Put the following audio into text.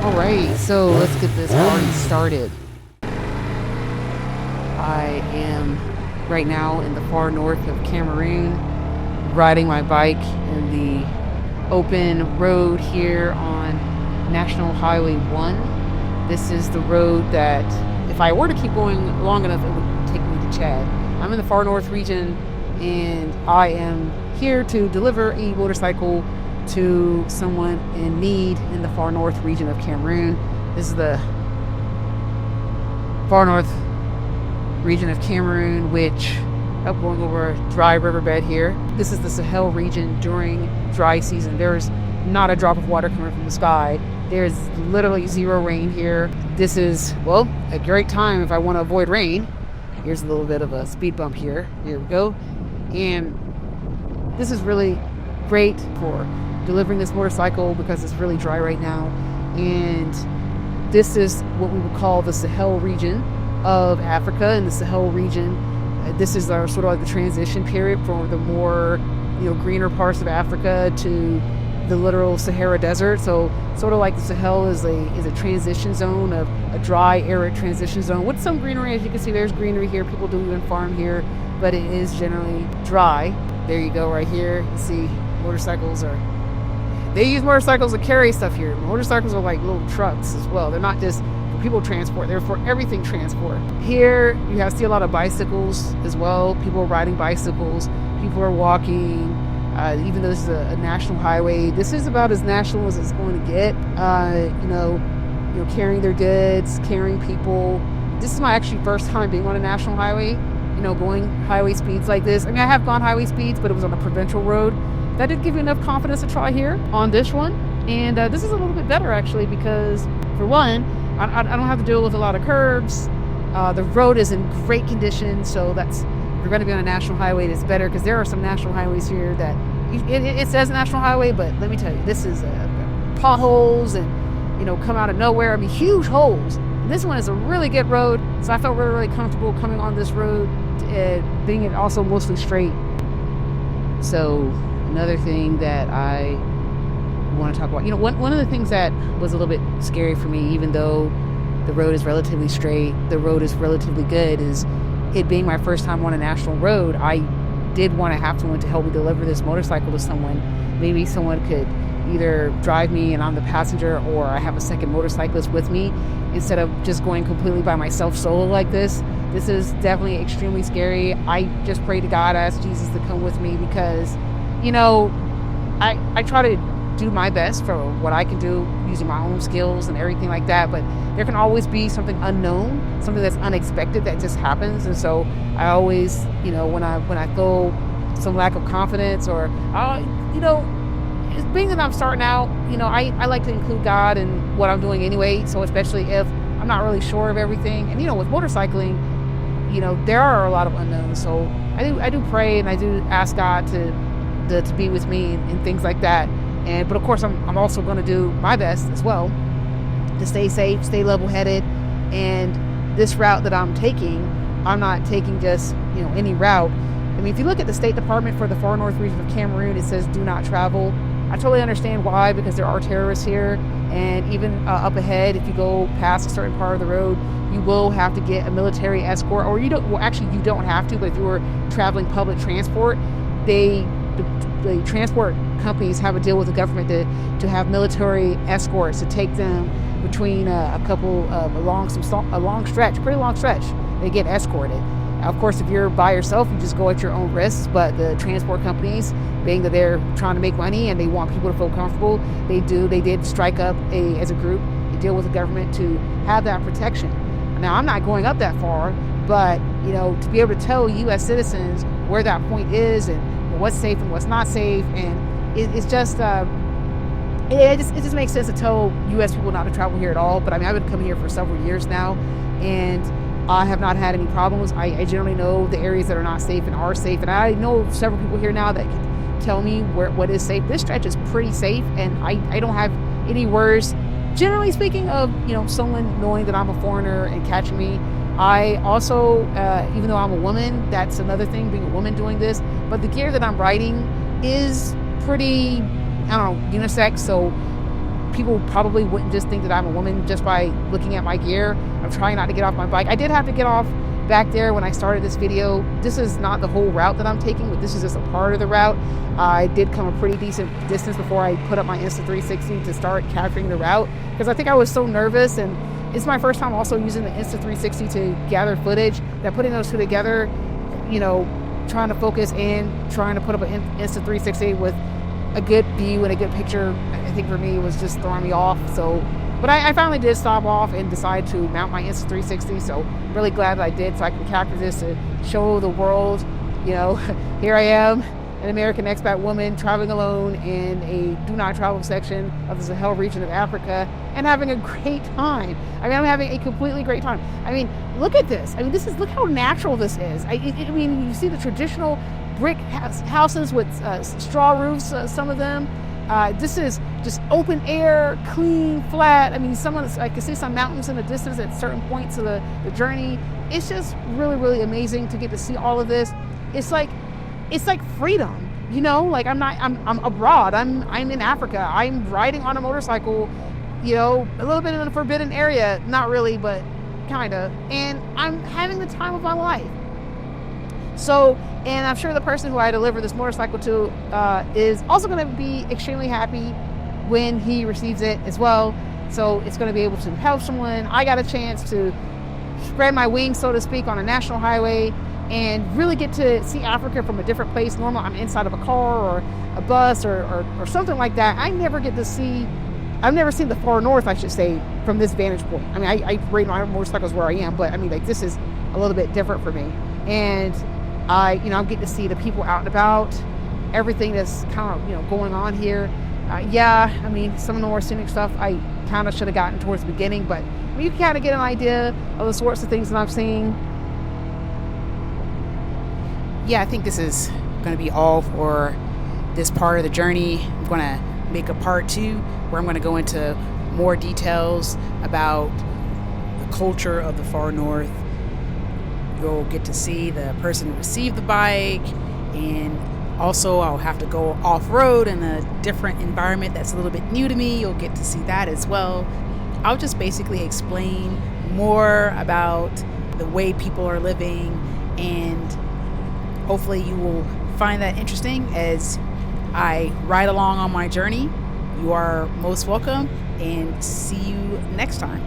Alright, so let's get this party started. I am right now in the far north of Cameroon, riding my bike in the open road here on National Highway 1. This is the road that, if I were to keep going long enough, it would take me to Chad. I'm in the far north region, and I am here to deliver a motorcycle to someone in need in the far north region of Cameroon. This is the far north region of Cameroon, which I'm going over a dry riverbed here. This is the Sahel region during dry season. There's not a drop of water coming from the sky. There's literally zero rain here. This is, well, a great time if I want to avoid rain. Here's a little bit of a speed bump here. Here we go. And this is really great for delivering this motorcycle because it's really dry right now. And this is what we would call the Sahel region of Africa. In the Sahel region, this is our sort of like the transition period for the more, greener parts of Africa to the literal Sahara Desert. So sort of like the Sahel is a transition zone, of a dry, arid transition zone with some greenery. As you can see, there's greenery here. People do even farm here, but it is generally dry. There you go, right here. You see they use motorcycles to carry stuff here. Motorcycles are like little trucks as well. They're not just for people transport, they're for everything transport. Here you see a lot of bicycles as well. People are riding bicycles, people are walking. Even though this is a national highway, this is about as national as it's going to get. Carrying their goods, carrying people. This is my actually first time being on a national highway, going highway speeds like this. I mean, I have gone highway speeds, but it was on a provincial road. That did give me enough confidence to try here on this one. And this is a little bit better actually, because for one, I don't have to deal with a lot of curves. The road is in great condition, so if you're going to be on a national highway, it's better, because there are some national highways here that it says national highway, but let me tell you, this is potholes and come out of nowhere. I mean, huge holes. And this one is a really good road, so I felt really, really comfortable coming on this road, being it also mostly straight. So another thing that I want to talk about, one of the things that was a little bit scary for me, even though the road is relatively straight, the road is relatively good, is it being my first time on a national road. I did want to have someone to help me deliver this motorcycle to someone. Maybe someone could either drive me and I'm the passenger, or I have a second motorcyclist with me instead of just going completely by myself solo like this. This is definitely extremely scary. I just pray to God, I ask Jesus to come with me, because I try to do my best for what I can do using my own skills and everything like that, but there can always be something unknown, something that's unexpected that just happens. And so I always, when I feel some lack of confidence, or being that I'm starting out, I like to include God in what I'm doing anyway. So especially if I'm not really sure of everything, and with motorcycling, there are a lot of unknowns. So I do pray, and I do ask God to be with me and things like that. But of course, I'm also going to do my best as well to stay safe, stay level-headed. And this route that I'm taking, I'm not taking just any route. I mean, if you look at the State Department for the far north region of Cameroon, it says do not travel. I totally understand why, because there are terrorists here, and even up ahead, if you go past a certain part of the road, you will have to get a military escort, or you don't have to, but if you were traveling public transport, the transport companies have a deal with the government to have military escorts to take them between a long stretch. They get escorted. Of course, if you're by yourself, you just go at your own risk. But the transport companies, being that they're trying to make money and they want people to feel comfortable, they did strike up as a group to deal with the government to have that protection. Now, I'm not going up that far, but to be able to tell U.S. citizens where that point is and what's safe and what's not safe, and it just makes sense to tell U.S. people not to travel here at all. But I mean, I've been coming here for several years now, and I have not had any problems. I generally know the areas that are not safe and are safe, and I know several people here now that can tell me what is safe. This stretch is pretty safe, and I don't have any worries, generally speaking, of someone knowing that I'm a foreigner and catching me. I also, even though I'm a woman, that's another thing, being a woman doing this, but the gear that I'm riding is pretty, unisex, so people probably wouldn't just think that I'm a woman just by looking at my gear. I'm trying not to get off my bike. I did have to get off back there when I started this video. This is not the whole route that I'm taking, but this is just a part of the route. I did come a pretty decent distance before I put up my Insta360 to start capturing the route, because I think I was so nervous, and it's my first time also using the Insta360 to gather footage, that putting those two together, you know, trying to focus in, trying to put up an Insta360 with a good view and a good picture, I think for me was just throwing me off. So, but I finally did stop off and decide to mount my Insta360. So I'm really glad that I did, so I can capture this to show the world, you know, here I am, an American expat woman traveling alone in a do not travel section of the Sahel region of Africa and having a great time. I mean, I'm having a completely great time. I mean, look at this. I mean, look how natural this is. I mean, you see the traditional brick houses with straw roofs, some of them. This is just open air, clean, flat. I mean, I can see some mountains in the distance at certain points of the journey. It's just really, really amazing to get to see all of this. It's like freedom, you know, like I'm abroad. I'm in Africa. I'm riding on a motorcycle, you know, a little bit in a forbidden area. Not really, but kind of. And I'm having the time of my life. So, and I'm sure the person who I deliver this motorcycle to is also going to be extremely happy when he receives it as well. So it's going to be able to help someone. I got a chance to spread my wings, so to speak, on a national highway and really get to see Africa from a different place. Normally I'm inside of a car or a bus or something like that. I've never seen the far north, I should say, from this vantage point. I mean, I ride my motorcycles where I am, but I mean, like, this is a little bit different for me. And I'm getting to see the people out and about, everything that's kind of, you know, going on here. Yeah, I mean, some of the more scenic stuff I kind of should have gotten towards the beginning, but I mean, you can kind of get an idea of the sorts of things that I'm seeing. Yeah, I think this is going to be all for this part of the journey. I'm going to make a part 2 where I'm going to go into more details about the culture of the far north. You'll get to see the person who received the bike, and also I'll have to go off-road in a different environment that's a little bit new to me. You'll get to see that as well. I'll just basically explain more about the way people are living, and hopefully you will find that interesting as I ride along on my journey. You are most welcome, and see you next time.